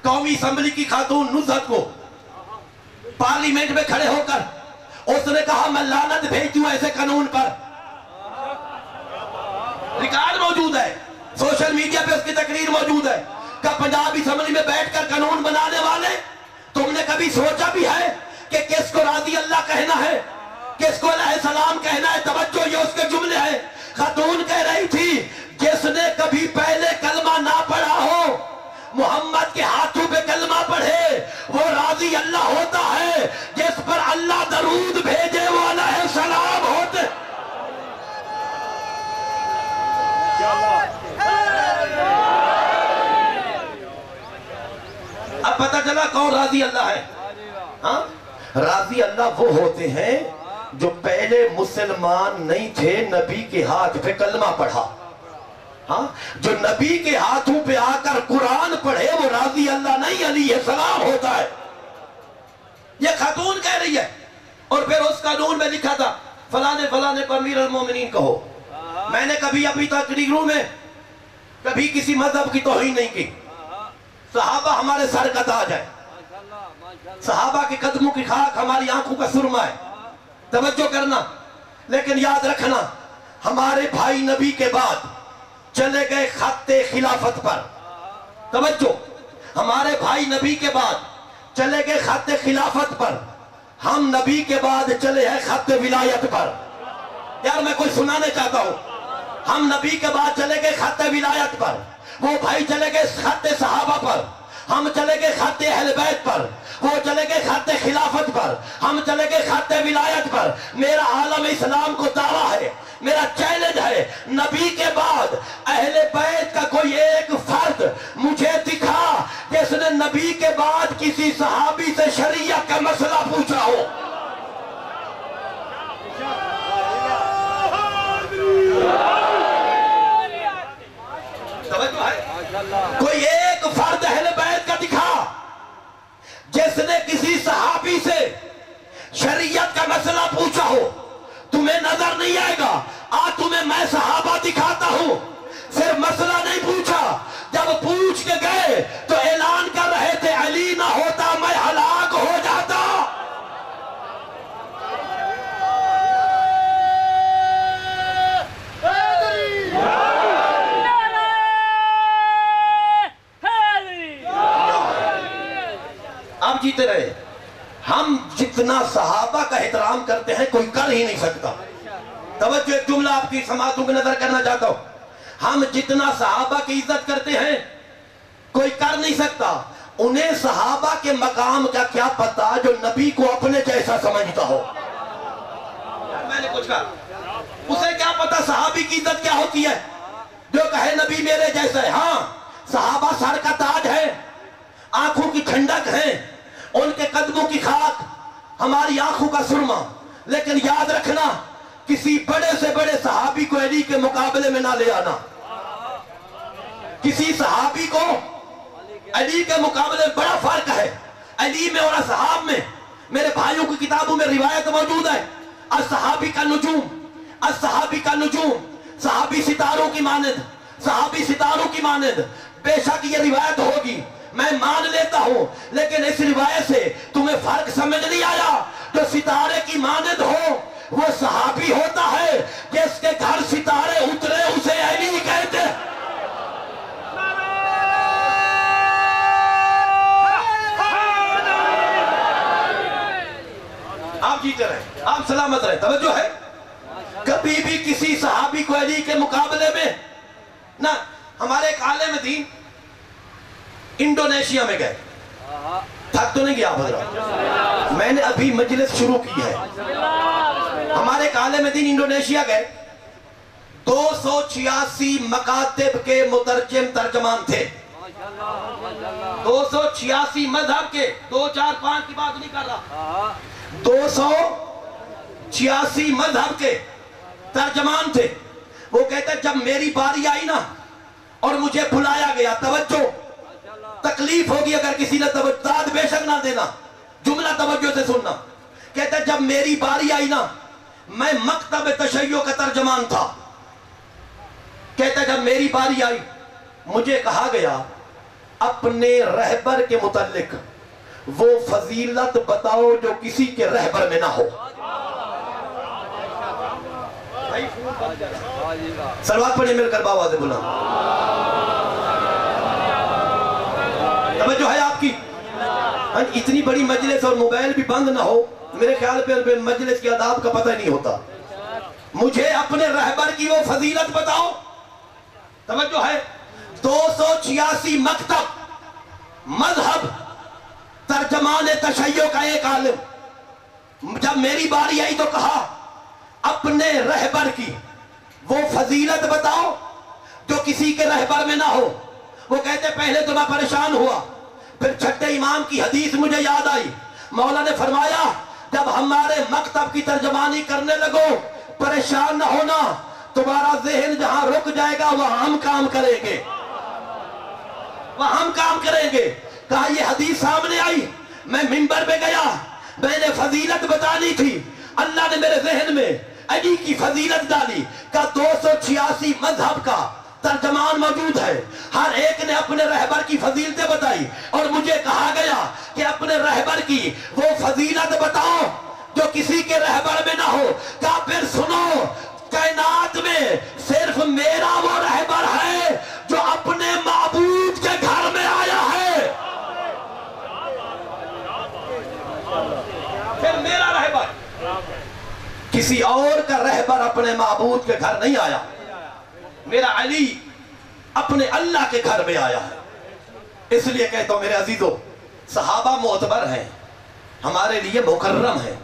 قومی اسمبلی کی خاتون نزہت کو, پارلیمنٹ میں کھڑے ہو کر اس نے کہا میں لعنت بھیجتی ہوں ایسے قانون پر. ریکارڈ موجود ہے, سوشل میڈیا پہ اس کی تقریر موجود ہے کہ پنجابی اسمبلی میں بیٹھ کر قانون بنانے والے, تم نے کبھی سوچا بھی ہے کہ کس کو رضی اللہ کہنا ہے, کس کو علیہ السلام کہنا ہے؟ توجہ, یہ اس کے جملے ہیں. خاتون کہہ رہی تھی جس نے کبھی پہلے کلمہ نہ پڑھا ہو, محمد کے ہاتھوں پہ کلمہ پڑھے, وہ راضی اللہ ہوتا ہے. جس پر اللہ درود بھیجے وہ علیہ السلام ہوتے. اب پتہ چلا کون راضی اللہ ہے. ہاں راضی اللہ وہ ہوتے ہیں جو پہلے مسلمان نہیں تھے، نبی کے ہاتھ پہ کلمہ پڑھا. ہاں جو نبی کے ہاتھوں پہ آ کر قرآن پڑھے وہ راضی اللہ نہیں علیہ السلام ہوتا ہے. یہ خاتون کہہ رہی ہے. اور پھر اس قانون میں لکھا تھا فلانے فلانے کو امیر المومنین کہو. میں نے کبھی اپنی تقریروں میں کبھی کسی مذہب کی توہین نہیں کی. صحابہ ہمارے سر کا تاج ہے، صحابہ کے قدموں کی خاک ہماری آنکھوں کا سرما ہے. توجہ کرنا. لیکن یاد رکھنا ہمارے بھائی نبی کے بعد چلے گئے خط خلافت پر. توجہ ہمارے بھائی نبی کے بعد چلے گئے خط خلافت پر، ہم نبی کے بعد چلے ہیں خط ولایت پر. یار میں کوئی سنانے چاہتا ہوں. ہم نبی کے بعد چلے گئے خط ولایت پر، وہ بھائی چلے گئے خط صحابہ پر، ہم چلے گئے خط اہل بیت پر، وہ چلے گئے خط خلافت پر، ہم چلے گئے خط ولایت پر. میرا عالم اسلام کو دعویٰ ہے، میرا چیلنج ہے، نبی کے بعد اہل بیت کا کوئی ایک فرد مجھے دکھا جس نے نبی کے بعد کسی صحابی سے شریعت کا مسئلہ پوچھا ہو. کوئی ایک فرد اہل بیت کا دکھا جس نے کسی صحابی سے شریعت کا مسئلہ پوچھا ہو. تمہیں نظر نہیں آئے گا. آج تمہیں میں صحابہ دکھاتا ہوں، صرف مسئلہ نہیں پوچھا. جب پوچھ کے گئے تو اعلان کر رہے تھے علی نہ ہوتا میں ہلاک ہو جاتا. آپ جیتے رہے. ہم جتنا صحابہ کا احترام کرتے ہیں کوئی کر ہی نہیں سکتا. توجہ ایک جملہ آپ کی سماعتوں کی نظر کرنا چاہتا ہوں. ہم جتنا صحابہ کی عزت کرتے ہیں کوئی کر نہیں سکتا. انہیں صحابہ کے مقام کا کیا پتا جو نبی کو اپنے جیسا سمجھتا ہو. میں نے کچھ کہا اسے کیا پتا صحابی کی عزت کیا ہوتی ہے جو کہے نبی میرے جیسا ہے. ہاں صحابہ سر کا تاج ہے، آنکھوں کی ٹھنڈک ہے، ان کے قدموں کی خاک ہماری آنکھوں کا سرما. لیکن یاد رکھنا کسی بڑے سے بڑے صحابی کو علی کے مقابلے میں نہ لے آنا. کسی صحابی کو علی کے مقابلے میں بڑا فرق ہے. علی میں اور اصحاب میں میرے بھائیوں کی کتابوں میں روایت موجود ہے الصحابی کا نجوم، الصحابی کا نجوم، صحابی ستاروں کی مانند، صحابی ستاروں کی مانند. بے شک یہ روایت ہوگی، میں مان لیتا ہوں، لیکن اس روایت سے تمہیں فرق سمجھ نہیں آیا. جو ستارے کی مانند ہو وہ صحابی ہوتا ہے، جس کے گھر ستارے اترے اسے علی کہتے ہیں. آپ جیتے رہے، آپ سلامت رہے. توجہ ہے کبھی بھی کسی صحابی کو علی کے مقابلے میں نہ. ہمارے ایک عالم دین انڈونیشیا میں گئے. تھک تو نہیں گیا آپ حضرات؟ میں نے ابھی مجلس شروع کی ہے. ہمارے ایک عالم دین انڈونیشیا گئے. 286 مکاتب کے مترجم ترجمان تھے. 286 مذہب کے، 2 4 5 کی بات نہیں کر رہا، 286 مذہب کے ترجمان تھے. وہ کہتے ہیں جب میری باری آئی نا اور مجھے بلایا گیا، توجہ تکلیف ہوگی اگر کسی نے توجہ بے شک نہ دینا، جملہ توجہ سے سننا. کہتے ہیں جب میری باری آئی نا میں مکتب تشیع کا ترجمان تھا. کہتے ہیں جب میری باری آئی مجھے کہا گیا اپنے رہبر کے متعلق وہ فضیلت بتاؤ جو کسی کے رہبر میں نہ ہو. صلوات پڑھیں مل کر باواز بلند. توجہ ہے آپ کی؟ اتنی بڑی مجلس اور موبائل بھی بند نہ ہو، میرے خیال پہ مجلس کی آداب کا پتہ ہی نہیں ہوتا. مجھے اپنے رہبر کی وہ فضیلت بتاؤ. توجہ ہے 286 مکتب، مذہب، ترجمان تشیع کا ایک عالم جب میری باری آئی تو کہا اپنے رہبر کی وہ فضیلت بتاؤ جو کسی کے رہبر میں نہ ہو. وہ کہتے پہلے تو میں پریشان ہوا, پھر چھٹے امام کی حدیث مجھے یاد آئی. مولا نے فرمایا جب ہمارے مکتب کی ترجمانی کرنے لگو پریشان نہ ہونا, تمہارا ذہن جہاں رک جائے گا وہاں ہم کام کریں گے, وہاں ہم کام کریں گے. کہا یہ حدیث سامنے آئی, میں منبر پہ گیا, میں نے فضیلت بتانی تھی, اللہ نے میرے ذہن میں علی کی فضیلت ڈالی. کا 286 مذہب کا ترجمان موجود ہے, ہر ایک نے اپنے رہبر کی فضیلتیں بتائی, اور مجھے کہا گیا کہ اپنے رہبر کی وہ فضیلت بتاؤ جو کسی کے رہبر میں نہ ہو. کہا پھر سنو, کائنات میں صرف میرا وہ رہبر ہے جو اپنے معبود کے گھر میں آیا ہے. پھر میرا رہبر, کسی اور کا رہبر اپنے معبود کے گھر نہیں آیا. میرا علی اپنے اللہ کے گھر میں آیا ہے. اس لیے کہتا ہوں میرے عزیزو, صحابہ معتبر ہیں, ہمارے لیے مکرم ہیں,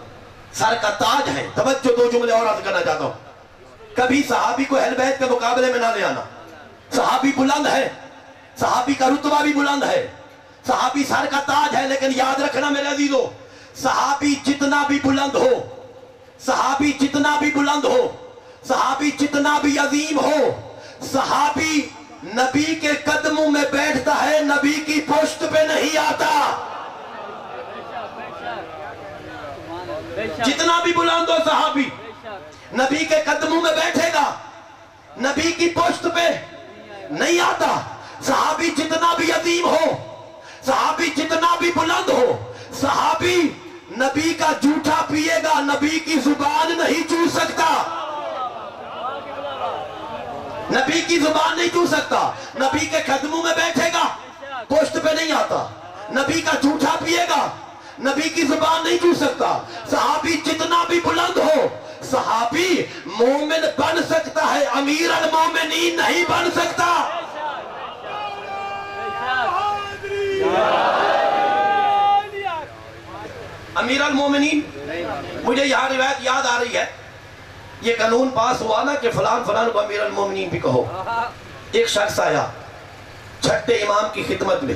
سر کا تاج ہیں. توجہ, 2 جملے اور عرض کرنا چاہتا ہوں. کبھی صحابی کو اہل بیت کے مقابلے میں نہ لے آنا. صحابی بلند ہے, صحابی کا رتبہ بھی بلند ہے, صحابی سر کا تاج ہے, لیکن یاد رکھنا میرے عزیزو, صحابی جتنا بھی بلند ہو, صحابی جتنا بھی بلند ہو, صحابی جتنا بھی عظیم ہو, صحابی نبی کے قدموں میں بیٹھتا ہے, نبی کی پشت پہ نہیں آتا. جتنا بھی بلند ہو صحابی نبی کے قدموں میں بیٹھے گا, نبی کی پشت پہ نہیں آتا. صحابی جتنا بھی عظیم ہو, صحابی جتنا بھی بلند ہو, صحابی نبی کا جھوٹا پیے گا, نبی کی زبان نہیں چو سکتا, نبی کی زبان نہیں چو سکتا. نبی کے قدموں میں بیٹھے گا, پشت پہ نہیں آتا, نبی کا جھوٹا پیے گا, نبی کی زبان نہیں چو سکتا. صحابی جتنا بھی بلند ہو, صحابی مومن بن سکتا ہے, امیر المومنین نہیں بن سکتا. امیر المومنین, مجھے یہاں روایت یاد آ رہی ہے, یہ قانون پاس ہوا نا کہ فلان فلان کو امیر المومنین بھی کہو. ایک شخص آیا چھٹے امام کی خدمت میں,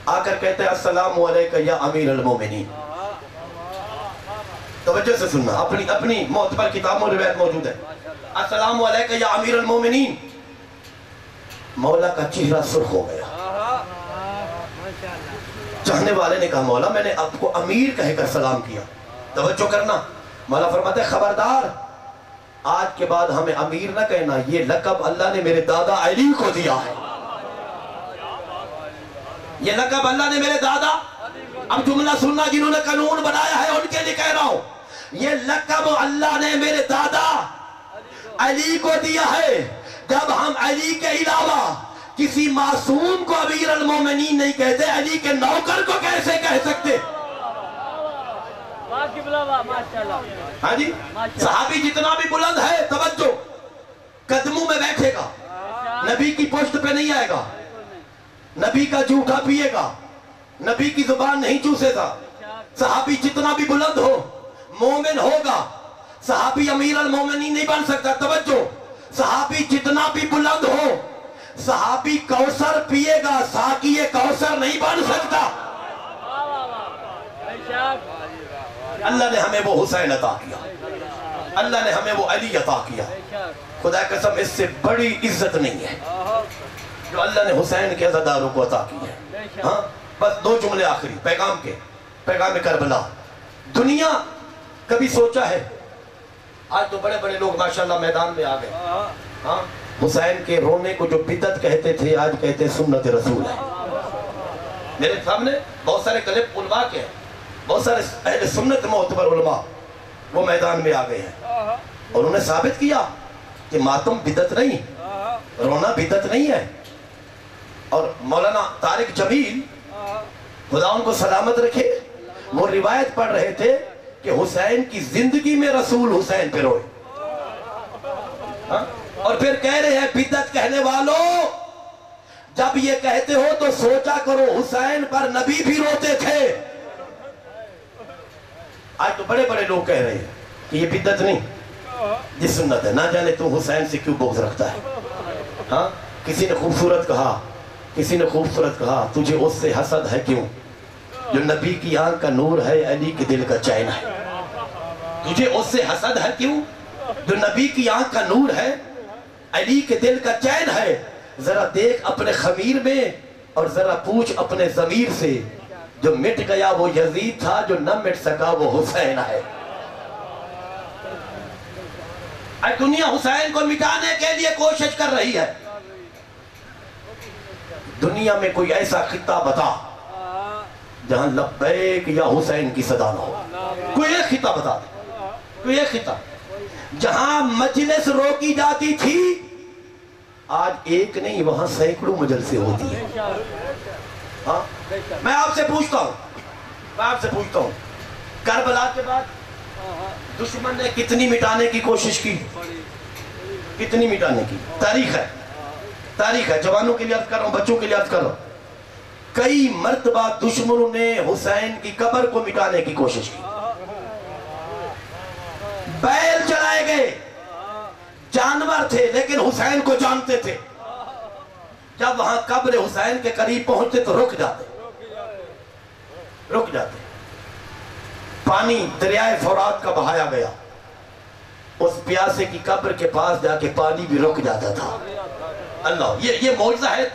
آ کر کہتے ہیں السلام علیکم یا امیر المومنین. توجہ سے سننا, اپنی معتبر کتاب میں روایت موجود ہے, السلام علیکم یا امیر المومنین. مولا کا چہرہ سرخ ہو گیا. چاہنے والے نے کہا مولا میں نے آپ کو امیر کہہ کر سلام کیا. توجہ کرنا, مولا فرماتے ہیں خبردار, آج کے بعد ہمیں امیر نہ کہنا, یہ لقب اللہ نے میرے دادا علی کو دیا ہے, یہ لقب اللہ نے میرے دادا, اب جملہ سننا جنہوں نے قانون بنایا ہے ان کے لیے کہہ رہا ہوں, یہ لقب اللہ نے میرے دادا علی کو دیا ہے. جب ہم علی کے علاوہ کسی معصوم کو امیر المومنین نہیں کہتے, علی کے نوکر کو کیسے کہہ سکتے؟ ہاں جی, صحابی جتنا بھی بلند ہے, توجہ, قدموں میں بیٹھے گا, نبی کی پشت پہ نہیں آئے گا, نبی کا جھوٹا پیے گا, نبی کی زبان نہیں چوسے گا. صحابی جتنا بھی بلند ہو, مومن ہوگا, صحابی امیر المومنین نہیں بن سکتا. توجہ, صحابی جتنا بھی بلند ہو, صحابی کوثر پیے گا, ساقی کوثر نہیں بن سکتا. اللہ نے ہمیں وہ حسین عطا کیا, اللہ نے ہمیں وہ علی عطا کیا. خدا قسم اس سے بڑی عزت نہیں ہے جو اللہ نے حسین کے عزاداروں کو عطا کی ہے. ہاں, بس 2 جملے آخری پیغام کے, پیغام کربلا. دنیا کبھی سوچا ہے, آج تو بڑے بڑے لوگ ماشاءاللہ میدان میں آ گئے, ہاں, حسین کے رونے کو جو بدعت کہتے تھے آج کہتے سنت رسول ہے. میرے سامنے بہت سارے کلپ علماء کے ہیں, بہت سارے اہل سنت معتبر علماء وہ میدان میں آ گئے ہیں, اور انہوں نے ثابت کیا کہ ماتم بدعت نہیں, رونا بدعت نہیں ہے. اور مولانا طارق جمیل خدا ان کو سلامت رکھے, وہ روایت پڑھ رہے تھے کہ حسین کی زندگی میں رسول حسین پہ روئے, اور پھر کہہ رہے ہیں بدعت کہنے والوں, جب یہ کہتے ہو تو سوچا کرو حسین پر نبی بھی روتے تھے. آج تو بڑے بڑے لوگ کہہ رہے ہیں کہ یہ بدعت نہیں، یہ سنت ہے. نہ جانے تو حسین سے کیوں بغض رکھتا ہے. ہاں کسی نے خوبصورت کہا تجھے اس سے حسد ہے کیوں، جو نبی کی آنکھ کا نور ہے علی کے دل کا چین ہے. تجھے اس سے حسد ہے کیوں، جو نبی کی آنکھ کا نور ہے علی کے دل کا چین ہے. ذرا دیکھ اپنے خمیر میں اور ذرا پوچھ اپنے ضمیر سے، جو مٹ گیا وہ یزید تھا، جو نہ مٹ سکا وہ حسین ہے. دنیا حسین کو مٹانے کے لیے کوشش کر رہی ہے. دنیا میں کوئی ایسا خطہ بتا جہاں لبیک یا حسین کی صدا نہ ہو. کوئی ایک خطہ بتا دے، کوئی ایک خطہ جہاں مجلس روکی جاتی تھی آج ایک نہیں وہاں سینکڑوں مجلسیں ہوتی ہیں. ہاں میں آپ سے پوچھتا ہوں کربلا کے بعد دشمن نے کتنی مٹانے کی کوشش کی، کتنی مٹانے کی. تاریخ ہے. جوانوں کے لیے عرض کر رہا ہوں، بچوں کے لیے عرض کر رہا ہوں. کئی مرتبہ دشمنوں نے حسین کی قبر کو مٹانے کی کوشش کی. بیل چلائے گئے، جانور تھے لیکن حسین کو جانتے تھے. جب وہاں قبر حسین کے قریب پہنچتے تو رک جاتے. پانی دریائے فرات کا بہایا گیا، اس پیاسے کی قبر کے پاس جا کے پانی بھی رک جاتا تھا. اللہ یہ معجزہ ہے.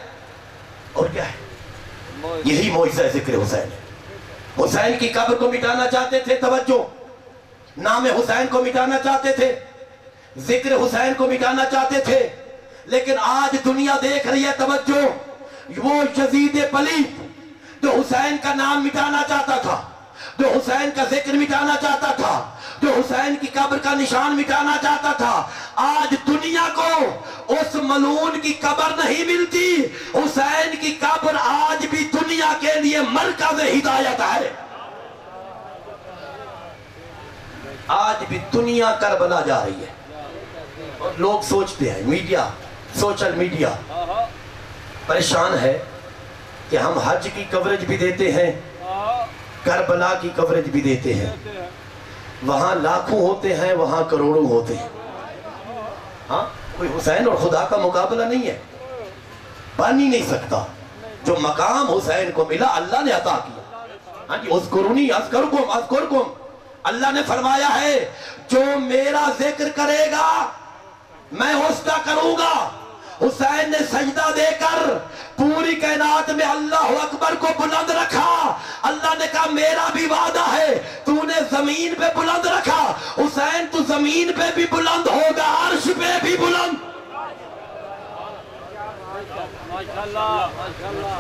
اور کیا ہے؟ یہی معجزہ ذکر حسین ہے. حسین کی قبر کو مٹانا چاہتے تھے، توجہ، نام حسین کو مٹانا چاہتے تھے، ذکر حسین کو مٹانا چاہتے تھے. لیکن آج دنیا دیکھ رہی ہے، توجہ، وہ یزید پلید جو حسین کا نام مٹانا چاہتا تھا، جو حسین کا ذکر مٹانا چاہتا تھا، جو حسین کی قبر کا نشان مٹانا چاہتا تھا، آج دنیا کو اس ملعون کی قبر نہیں ملتی. حسین کی قبر آج بھی دنیا کے لیے مرکز ہدایت ہے. آج بھی دنیا کربلا جا رہی ہے. اور لوگ سوچتے ہیں، میڈیا، سوشل میڈیا پریشان ہے کہ ہم حج کی کوریج بھی دیتے ہیں، کربلا کی کوریج بھی دیتے ہیں. وہاں لاکھوں ہوتے ہیں، وہاں کروڑوں ہوتے ہیں. ہاں کوئی حسین اور خدا کا مقابلہ نہیں ہے. بن ہی نہیں سکتا. جو مقام حسین کو ملا اللہ نے عطا کیا. ہاں جی، اذکرونی اذکرکم. اللہ نے فرمایا ہے جو میرا ذکر کرے گا میں اس کا کروں گا. حسین نے سجدہ دے کر پوری کائنات میں اللہ اکبر کو بلند رکھا. اللہ نے کہا میرا بھی وعدہ ہے، تو نے زمین پہ بلند رکھا، حسین تو زمین پہ بھی بلند ہوگا، عرش پہ بھی بلند.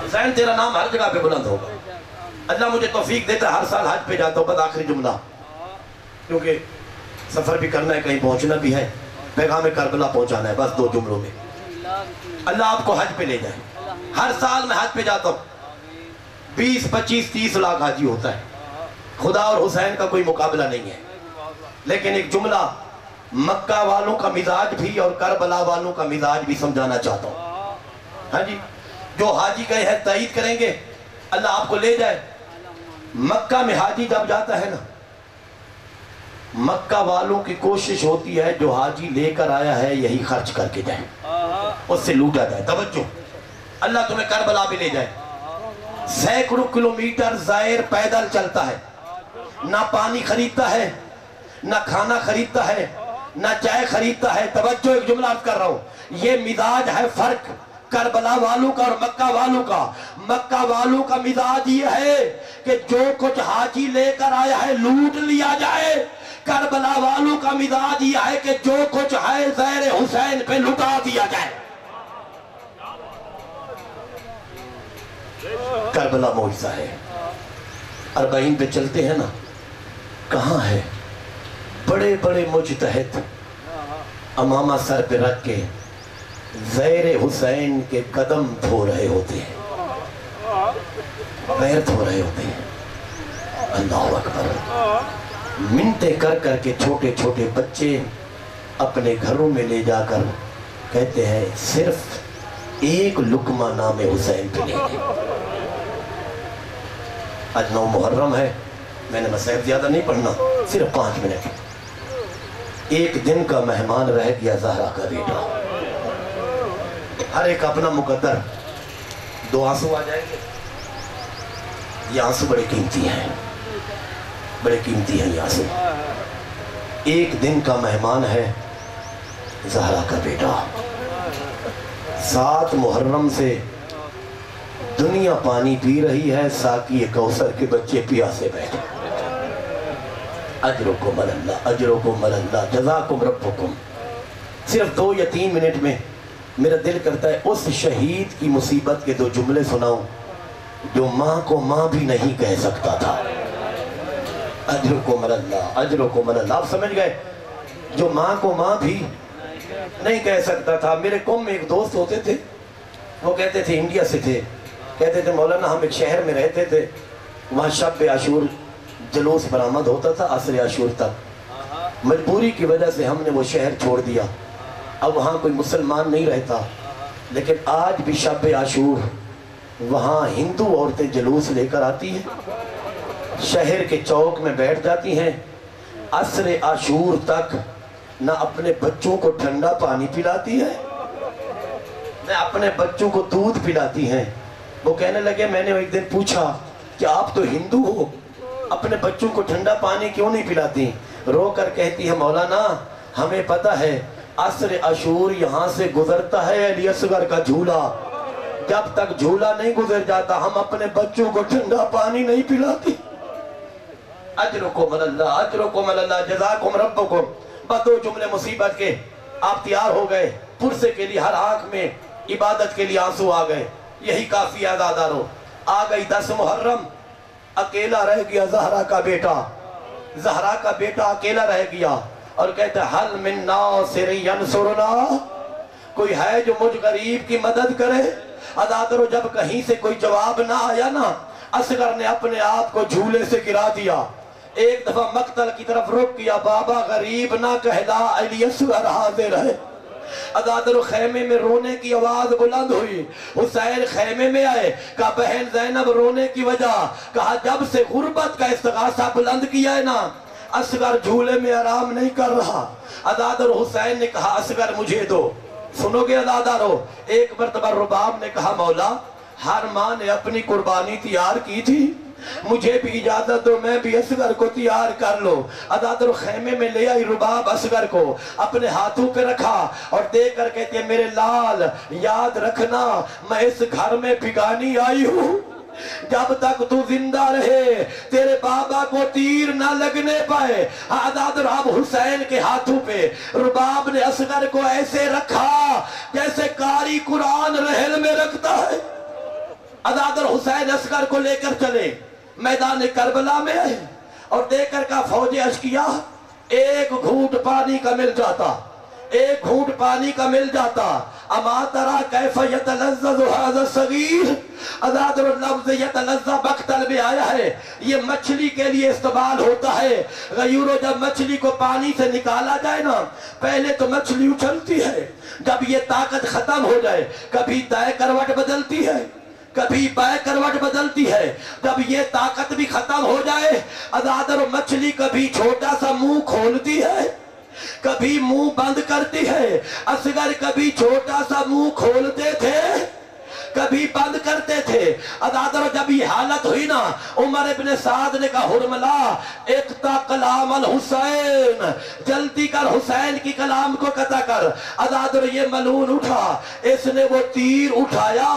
حسین تیرا نام ہر جگہ پہ بلند ہوگا. اللہ مجھے توفیق دیتا ہے، ہر سال حج پہ جاتا ہوں. بس آخری جملہ، کیونکہ سفر بھی کرنا ہے، کہیں پہنچنا بھی ہے، پیغام کربلا پہنچانا ہے. بس 2 جملوں میں اللہ آپ کو حج پہ لے جائے. ہر سال میں حج پہ جاتا ہوں، 20 25 30 لاکھ حاجی ہوتا ہے. خدا اور حسین کا کوئی مقابلہ نہیں ہے. لیکن ایک جملہ مکہ والوں کا مزاج بھی اور کربلا والوں کا مزاج بھی سمجھانا چاہتا ہوں. ہاں جی، جو حاجی گئے ہیں تائید کریں گے، اللہ آپ کو لے جائے. مکہ میں حاجی جب جاتا ہے نا، مکہ والوں کی کوشش ہوتی ہے جو حاجی لے کر آیا ہے یہی خرچ کر کے جائے، اس سے لوٹا جائے. توجہ، اللہ تمہیں کربلا بھی لے جائے. سینکڑوں کلومیٹر زائر پیدل چلتا ہے، نہ پانی خریدتا ہے، نہ کھانا خریدتا ہے، نہ چائے خریدتا ہے. توجہ، ایک جملہ عرض کر رہا ہوں، یہ مزاج ہے فرق کربلا والوں کا اور مکہ والوں کا. مکہ والوں کا مزاج یہ ہے کہ جو کچھ حاجی لے کر آیا ہے لوٹ لیا جائے. کربلا والوں کا مزاج یہ ہے کہ جو کچھ ہے زہر حسین پہ لٹا دیا جائے. کربلا معجزہ ہے. 40 پہ چلتے ہیں نا، کہاں ہے بڑے بڑے مجتہد امامہ سر پہ رکھ کے زہر حسین کے قدم دھو رہے ہوتے ہیں، پیر دھو رہے ہوتے ہیں. اللہ اکبر. منتیں کر کر کے چھوٹے چھوٹے بچے اپنے گھروں میں لے جا کر کہتے ہیں صرف ایک لقمہ نام حسین پہ لے لیں. آج 9 محرم ہے، میں نے مسائب زیادہ نہیں پڑھنا، صرف 5 منٹ۔ ایک دن کا مہمان رہ گیا زہرا کا بیٹا، ہر ایک اپنا مقدر، 2 آنسو آ جائیں گے۔ یہ آنسو بڑے قیمتی ہیں، بڑے قیمتی ہیں یہ آنسو۔ ایک دن کا مہمان ہے زہرا کا بیٹا، 7 محرم سے دنیا پانی پی رہی ہے، ساقی کوثر کے بچے پیاسے بیٹھے۔ اجرکم اللہ، اجرکم اللہ، جزاکم ربکم۔ صرف 2 یا 3 منٹ میں میرا دل کرتا ہے اس شہید کی مصیبت کے 2 جملے سناؤں جو ماں کو ماں بھی نہیں کہہ سکتا تھا۔ اجرکم اللہ، اجرکم اللہ، آپ سمجھ گئے؟ جو ماں کو ماں بھی نہیں کہہ سکتا تھا۔ میرے قوم میں ایک دوست ہوتے تھے، وہ کہتے تھے، انڈیا سے تھے، کہتے تھے مولانا ہم ایک شہر میں رہتے تھے، وہاں شب عاشور جلوس برآمد ہوتا تھا عصر عاشور تک۔ مجبوری کی وجہ سے ہم نے وہ شہر چھوڑ دیا، اب وہاں کوئی مسلمان نہیں رہتا، لیکن آج بھی شب عاشور وہاں ہندو عورتیں جلوس لے کر آتی ہیں، شہر کے چوک میں بیٹھ جاتی ہیں، عصر عاشور تک نہ اپنے بچوں کو ٹھنڈا پانی پلاتی ہے نہ اپنے بچوں کو دودھ پلاتی ہیں۔ وہ کہنے لگے، میں نے ایک دن پوچھا کہ آپ تو ہندو ہو، اپنے بچوں کو ٹھنڈا پانی کیوں نہیں پلاتی؟ رو کر کہتی ہے، مولانا ہمیں پتہ ہے عصر عاشور یہاں سے گزرتا ہے علی اصغر کا جھولا، جب تک جھولا نہیں گزر جاتا ہم اپنے بچوں کو ٹھنڈا پانی نہیں پلاتی۔ اجرکم اللہ، اجرکم اللہ، جزاکم ربکم۔ بس 2 جملے مصیبت کے، آپ تیار ہو گئے، پرسے کے لیے ہر آنکھ میں عبادت کے لیے آنسو آ گئے، یہی کافی عزادارو۔ آ گئی 10 محرم، اکیلا رہ گیا زہرا کا بیٹا، زہرا کا بیٹا اکیلا رہ گیا اور کہتا ہے، حل من ناصر ینصرنا، کوئی ہے جو مجھ غریب کی مدد کرے؟ عزادارو جب کہیں سے کوئی جواب نہ آیا نا، اصغر نے اپنے آپ کو جھولے سے گرا دیا، ایک دفعہ مقتل کی طرف رک گیا، بابا غریب نہ کہلا علی اصغر حاضر ہے۔ عزادارو خیمے میں رونے کی آواز بلند ہوئی، حسین خیمے میں آئے، کہا بہن زینب رونے کی وجہ، کہا جب سے غربت کا استغاثہ بلند کیا ہے نا، اصغر جھولے میں آرام نہیں کر رہا۔ عزادارو حسین نے کہا اصغر مجھے دو، سنو گے عزادارو؟ ایک مرتبہ رباب نے کہا مولا ہر ماں نے اپنی قربانی تیار کی تھی، مجھے بھی اجازت دو میں بھی اصغر کو تیار کر لو۔ عزادارو خیمے میں لے آئی رباب اصغر کو، اپنے ہاتھوں پہ رکھا اور دے کر کہتے ہیں، میرے لال یاد رکھنا میں اس گھر میں بھگانی آئی ہوں، جب تک تو زندہ رہے تیرے بابا کو تیر نہ لگنے پائے۔ عزادارو اب حسین کے ہاتھوں پہ رباب نے اصغر کو ایسے رکھا جیسے قاری قرآن رحل میں رکھتا ہے۔ عزادارو حسین اصغر کو لے کر چلے، میدان کربلا میں آئے اور دیکھ کر کہا فوج اشقیاء ایک گھونٹ پانی کا مل جاتا، ایک گھونٹ پانی کا مل جاتا، اما ترا کیف یتلذذ ھذا الصغیر۔ عزادارو لفظ یتلذذ مقتل میں آیا ہے، یہ مچھلی کے لیے استعمال ہوتا ہے۔ غیورو جب مچھلی کو پانی سے نکالا جائے نا، پہلے تو مچھلی اچھلتی ہے، جب یہ طاقت ختم ہو جائے کبھی دائیں کروٹ بدلتی ہے کبھی بائیں کروٹ بدلتی ہے، جب یہ طاقت بھی ختم ہو جائے عزادارو مچھلی کبھی چھوٹا سا منہ کھولتی ہے کبھی منہ بند کرتی ہے۔ اصغر کبھی چھوٹا سا منہ کھولتے تھے کبھی بند کرتے تھے۔ عزادارو جب یہ حالت ہوئی نا، عمر ابن سعد نے کہا حرملا اقطع کلام الحسین، جلدی کر حسین کی کلام کو قطع کر۔ عزادارو یہ ملعون اٹھا، اس نے وہ تیر اٹھایا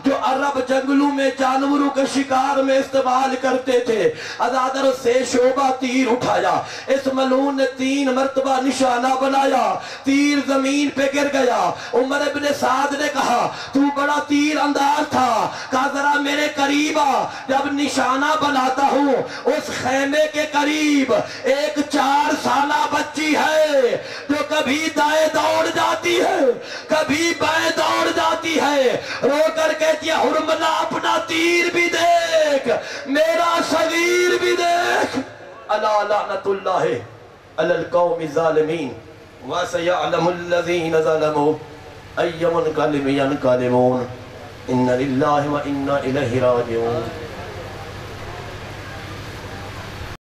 جو عرب جنگلوں میں جانوروں کے شکار میں استعمال کرتے تھے۔ عزادارو سے شعبہ تیر اٹھایا، اس ملعون نے 3 مرتبہ نشانہ بنایا، تیر زمین پہ گر گیا۔ عمر ابن سعد نے کہا تو بڑا تیر انداز تھا، کہا ذرا میرے قریب آ، جب نشانہ بناتا ہوں اس خیمے کے قریب ایک 4 سالہ بچی ہے جو کبھی دائیں دوڑ جاتی ہے کبھی بائیں دوڑ جاتی ہے، رو کر کہتی ہے حرملا اپنا تیر بھی دیکھ میرا صغیر بھی دیکھ۔ الا لعنت اللہ علی القوم الظالمین وسیعلم الذین ظلموا ای منقلب ینقلبون۔ ان للہ و انا الیہ راجعون۔